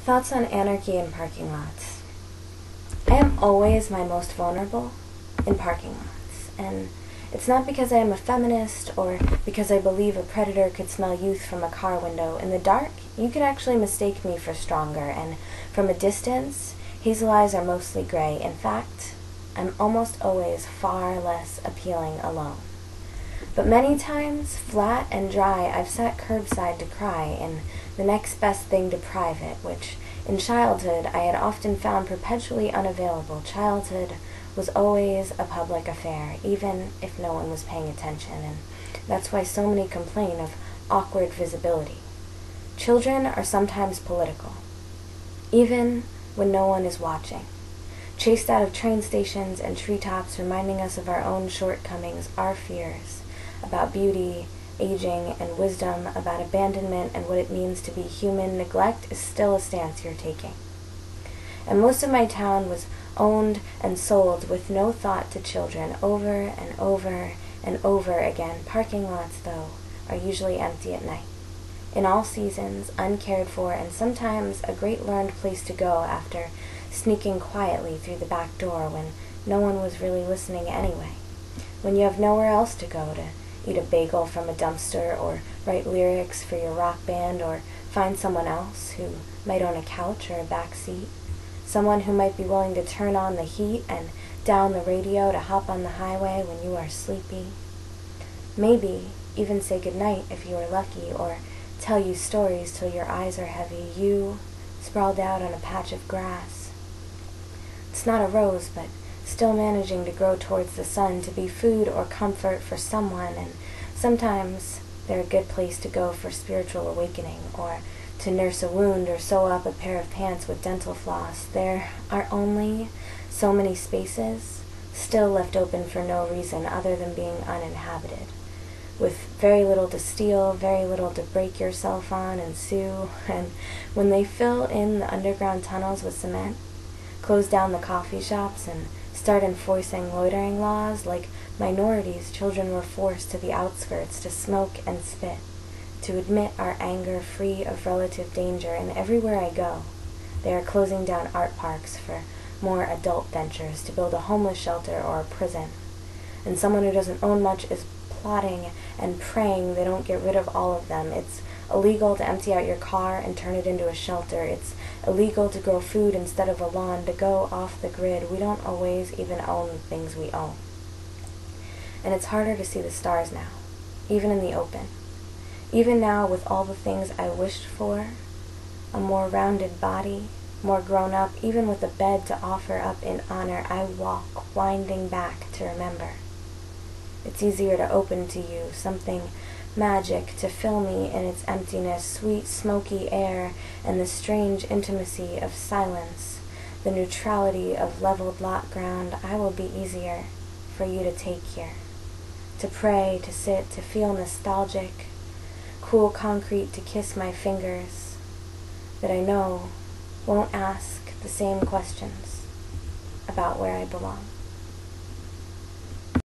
Thoughts on anarchy in parking lots. I am always my most vulnerable in parking lots, and it's not because I am a feminist or because I believe a predator could smell youth from a car window. In the dark, you could actually mistake me for stronger, and from a distance, hazel eyes are mostly gray. In fact, I'm almost always far less appealing alone. But many times, flat and dry, I've sat curbside to cry in the next best thing to private, which in childhood I had often found perpetually unavailable. Childhood was always a public affair, even if no one was paying attention, and that's why so many complain of awkward visibility. Children are sometimes political, even when no one is watching. Chased out of train stations and treetops, reminding us of our own shortcomings, our fears about beauty, aging, and wisdom, about abandonment and what it means to be human. Neglect is still a stance you're taking. And most of my town was owned and sold with no thought to children, over and over and over again. Parking lots, though, are usually empty at night. In all seasons, uncared for, and sometimes a great learned place to go after sneaking quietly through the back door when no one was really listening anyway. When you have nowhere else to go to eat a bagel from a dumpster, or write lyrics for your rock band, or find someone else who might own a couch or a back seat, someone who might be willing to turn on the heat and down the radio to hop on the highway when you are sleepy. Maybe even say goodnight if you are lucky, or tell you stories till your eyes are heavy, you sprawled out on a patch of grass. It's not a rose, but still managing to grow towards the sun, to be food or comfort for someone, and sometimes they're a good place to go for spiritual awakening, or to nurse a wound, or sew up a pair of pants with dental floss. There are only so many spaces still left open for no reason other than being uninhabited, with very little to steal, very little to break yourself on and sue. And when they fill in the underground tunnels with cement, close down the coffee shops, and start enforcing loitering laws, like minorities, children were forced to the outskirts to smoke and spit, to admit our anger free of relative danger. And everywhere I go, they are closing down art parks for more adult ventures, to build a homeless shelter or a prison. And someone who doesn't own much is plotting and praying they don't get rid of all of them. It's illegal to empty out your car and turn it into a shelter. It's illegal to grow food instead of a lawn, to go off the grid. We don't always even own the things we own. And it's harder to see the stars now, even in the open. Even now, with all the things I wished for, a more rounded body, more grown up, even with a bed to offer up in honor, I walk winding back to remember. It's easier to open to you, something magic to fill me in its emptiness, sweet smoky air, and the strange intimacy of silence, the neutrality of leveled lot ground. I will be easier for you to take here, to pray, to sit, to feel nostalgic, cool concrete to kiss my fingers, that I know won't ask the same questions about where I belong.